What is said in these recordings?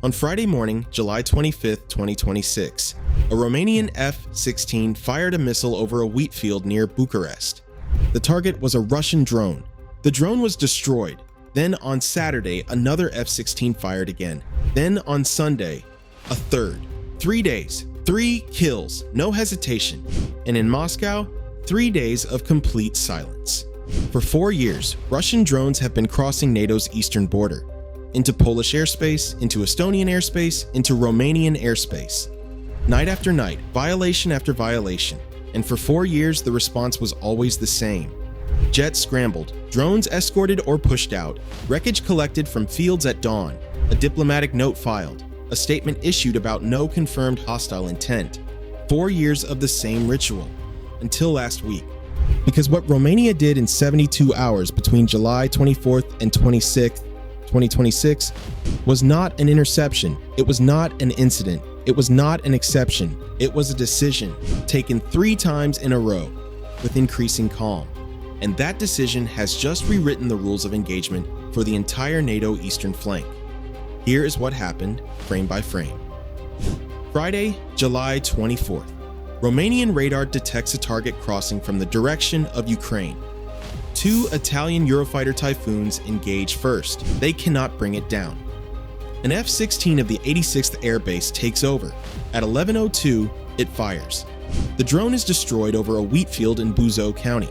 On Friday morning, July 25, 2026, a Romanian F-16 fired a missile over a wheat field near Bucharest. The target was a Russian drone. The drone was destroyed. Then on Saturday, another F-16 fired again. Then on Sunday, a third. 3 days, 3 kills, no hesitation. And in Moscow, 3 days of complete silence. For 4 years, Russian drones have been crossing NATO's eastern border, into Polish airspace, into Estonian airspace, into Romanian airspace. Night after night, violation after violation, and for 4 years the response was always the same. Jets scrambled, drones escorted or pushed out, wreckage collected from fields at dawn, a diplomatic note filed, a statement issued about no confirmed hostile intent. 4 years of the same ritual, until last week. Because what Romania did in 72 hours between July 24th and 26th, 2026, was not an interception, it was not an incident, it was not an exception, it was a decision taken 3 times in a row with increasing calm. And that decision has just rewritten the rules of engagement for the entire NATO eastern flank. Here is what happened, frame by frame. Friday, July 24th. Romanian radar detects a target crossing from the direction of Ukraine. 2 Italian Eurofighter Typhoons engage first. They cannot bring it down. An F-16 of the 86th Air Base takes over. At 11:02, it fires. The drone is destroyed over a wheat field in Buzău County.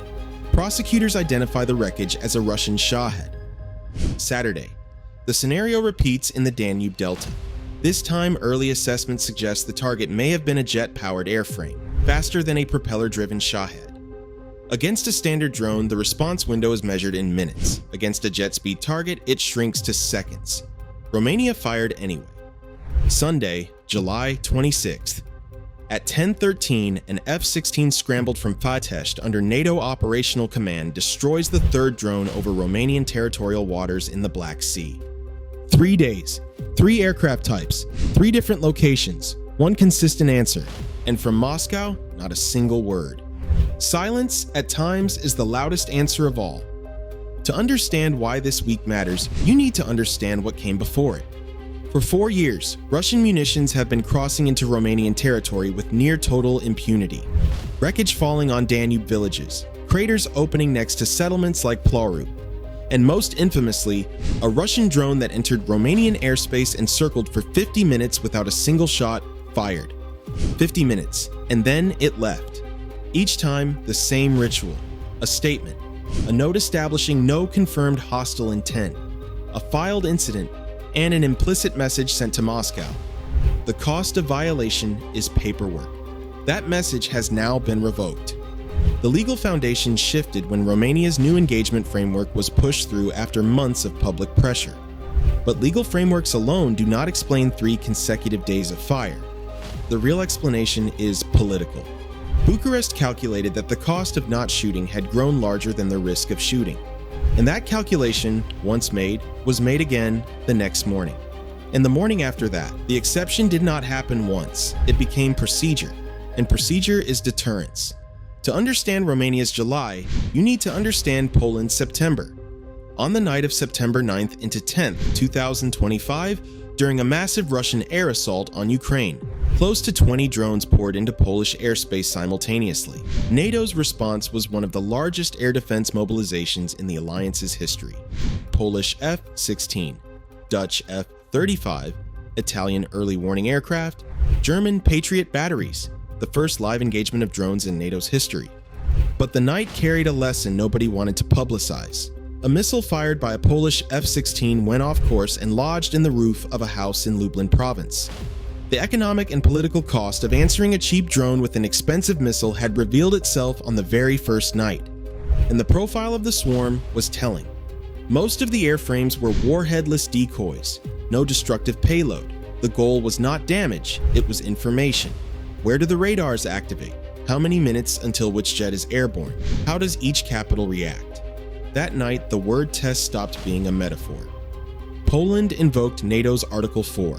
Prosecutors identify the wreckage as a Russian Shahed. Saturday. The scenario repeats in the Danube Delta. This time, early assessments suggest the target may have been a jet-powered airframe, faster than a propeller-driven Shahed. Against a standard drone, the response window is measured in minutes. Against a jet-speed target, it shrinks to seconds. Romania fired anyway. Sunday, July 26th. At 10:13, an F-16 scrambled from Pătești under NATO operational command destroys the 3rd drone over Romanian territorial waters in the Black Sea. 3 days, 3 aircraft types, 3 different locations, 1 consistent answer, and from Moscow, not a single word. Silence, at times, is the loudest answer of all. To understand why this week matters, you need to understand what came before it. For 4 years, Russian munitions have been crossing into Romanian territory with near-total impunity. Wreckage falling on Danube villages, craters opening next to settlements like Ploru, and most infamously, a Russian drone that entered Romanian airspace and circled for 50 minutes without a single shot fired. 50 minutes, and then it left. Each time, the same ritual. A statement, a note establishing no confirmed hostile intent, a filed incident, and an implicit message sent to Moscow. The cost of violation is paperwork. That message has now been revoked. The legal foundation shifted when Romania's new engagement framework was pushed through after months of public pressure. But legal frameworks alone do not explain 3 consecutive days of fire. The real explanation is political. Bucharest calculated that the cost of not shooting had grown larger than the risk of shooting. And that calculation, once made, was made again the next morning. And the morning after that, the exception did not happen once. It became procedure. And procedure is deterrence. To understand Romania's July, you need to understand Poland's September. On the night of September 9th into 10th, 2025, during a massive Russian air assault on Ukraine, close to 20 drones poured into Polish airspace simultaneously. NATO's response was one of the largest air defense mobilizations in the alliance's history. Polish F-16, Dutch F-35, Italian early warning aircraft, German Patriot batteries, the first live engagement of drones in NATO's history. But the night carried a lesson nobody wanted to publicize. A missile fired by a Polish F-16 went off course and lodged in the roof of a house in Lublin province. The economic and political cost of answering a cheap drone with an expensive missile had revealed itself on the very first night, and the profile of the swarm was telling. Most of the airframes were warheadless decoys, no destructive payload. The goal was not damage, it was information. Where do the radars activate? How many minutes until which jet is airborne? How does each capital react? That night, the word test stopped being a metaphor. Poland invoked NATO's Article 4.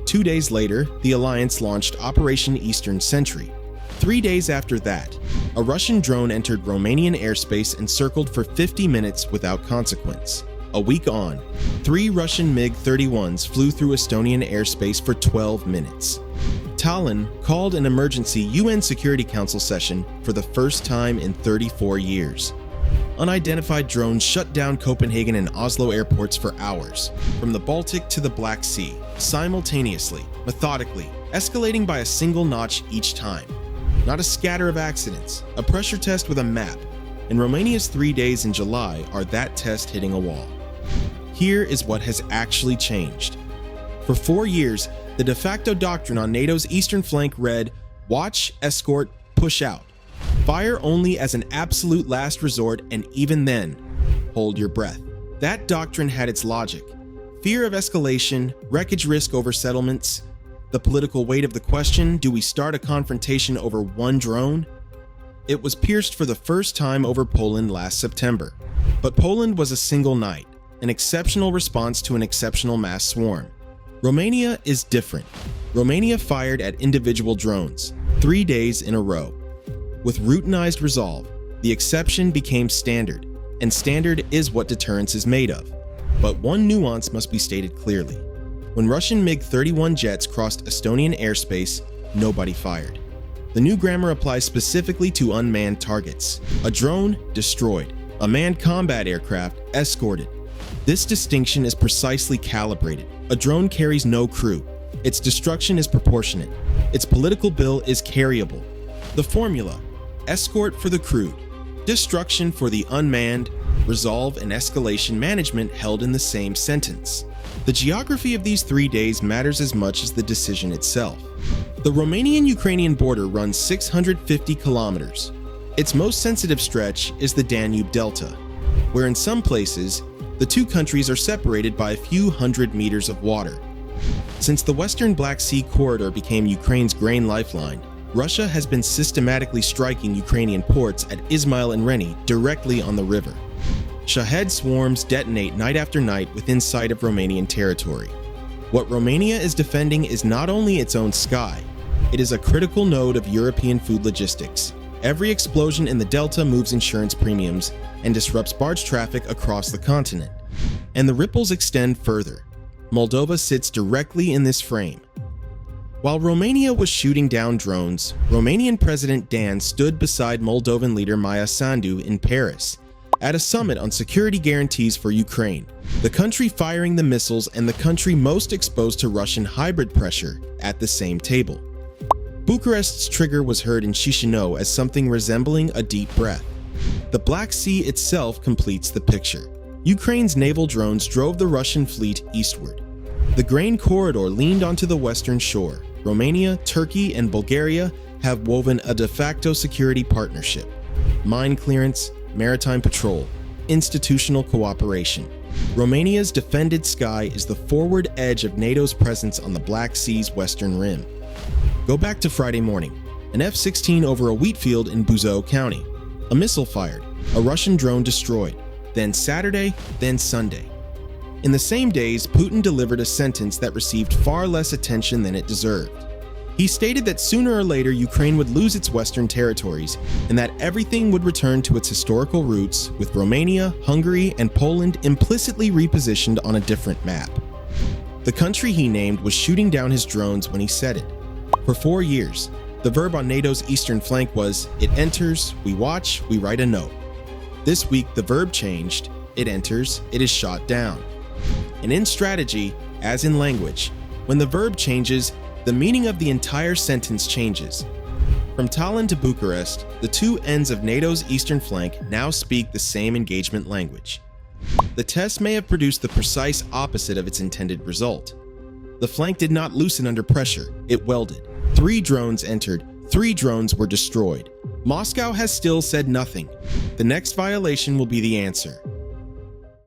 2 days later, the alliance launched Operation Eastern Sentry. 3 days after that, a Russian drone entered Romanian airspace and circled for 50 minutes without consequence. A week on, 3 Russian MiG-31s flew through Estonian airspace for 12 minutes. Tallinn called an emergency UN Security Council session for the first time in 34 years. Unidentified drones shut down Copenhagen and Oslo airports for hours, from the Baltic to the Black Sea, simultaneously, methodically, escalating by a single notch each time. Not a scatter of accidents, a pressure test with a map, and Romania's 3 days in July are that test hitting a wall. Here is what has actually changed. For 4 years, the de facto doctrine on NATO's eastern flank read, watch, escort, push out. Fire only as an absolute last resort, and even then, hold your breath. That doctrine had its logic. Fear of escalation, wreckage risk over settlements, the political weight of the question, do we start a confrontation over one drone? It was pierced for the first time over Poland last September. But Poland was a single night, an exceptional response to an exceptional mass swarm. Romania is different. Romania fired at individual drones, 3 days in a row. With routinized resolve, the exception became standard, and standard is what deterrence is made of. But one nuance must be stated clearly. When Russian MiG-31 jets crossed Estonian airspace, nobody fired. The new grammar applies specifically to unmanned targets. A drone, destroyed. A manned combat aircraft, escorted. This distinction is precisely calibrated. A drone carries no crew. Its destruction is proportionate. Its political bill is carryable. The formula: escort for the crewed, destruction for the unmanned, resolve and escalation management held in the same sentence. The geography of these 3 days matters as much as the decision itself. The Romanian-Ukrainian border runs 650 kilometers. Its most sensitive stretch is the Danube Delta, where in some places, the two countries are separated by a few hundred meters of water. Since the Western Black Sea corridor became Ukraine's grain lifeline, Russia has been systematically striking Ukrainian ports at Izmail and Reni directly on the river. Shahed swarms detonate night after night within sight of Romanian territory. What Romania is defending is not only its own sky, it is a critical node of European food logistics. Every explosion in the Delta moves insurance premiums and disrupts barge traffic across the continent. And the ripples extend further. Moldova sits directly in this frame. While Romania was shooting down drones, Romanian President Dan stood beside Moldovan leader Maia Sandu in Paris at a summit on security guarantees for Ukraine, the country firing the missiles and the country most exposed to Russian hybrid pressure at the same table. Bucharest's trigger was heard in Chisinau as something resembling a deep breath. The Black Sea itself completes the picture. Ukraine's naval drones drove the Russian fleet eastward. The grain corridor leaned onto the western shore. Romania, Turkey, and Bulgaria have woven a de facto security partnership. Mine clearance, maritime patrol, institutional cooperation. Romania's defended sky is the forward edge of NATO's presence on the Black Sea's western rim. Go back to Friday morning, an F-16 over a wheat field in Buzău County. A missile fired, a Russian drone destroyed, then Saturday, then Sunday. In the same days, Putin delivered a sentence that received far less attention than it deserved. He stated that sooner or later Ukraine would lose its western territories and that everything would return to its historical roots, with Romania, Hungary, and Poland implicitly repositioned on a different map. The country he named was shooting down his drones when he said it. For 4 years, the verb on NATO's eastern flank was, it enters, we watch, we write a note. This week the verb changed, it enters, it is shot down. And in strategy, as in language, when the verb changes, the meaning of the entire sentence changes. From Tallinn to Bucharest, the two ends of NATO's eastern flank now speak the same engagement language. The test may have produced the precise opposite of its intended result. The flank did not loosen under pressure, it welded. 3 drones entered, 3 drones were destroyed. Moscow has still said nothing. The next violation will be the answer.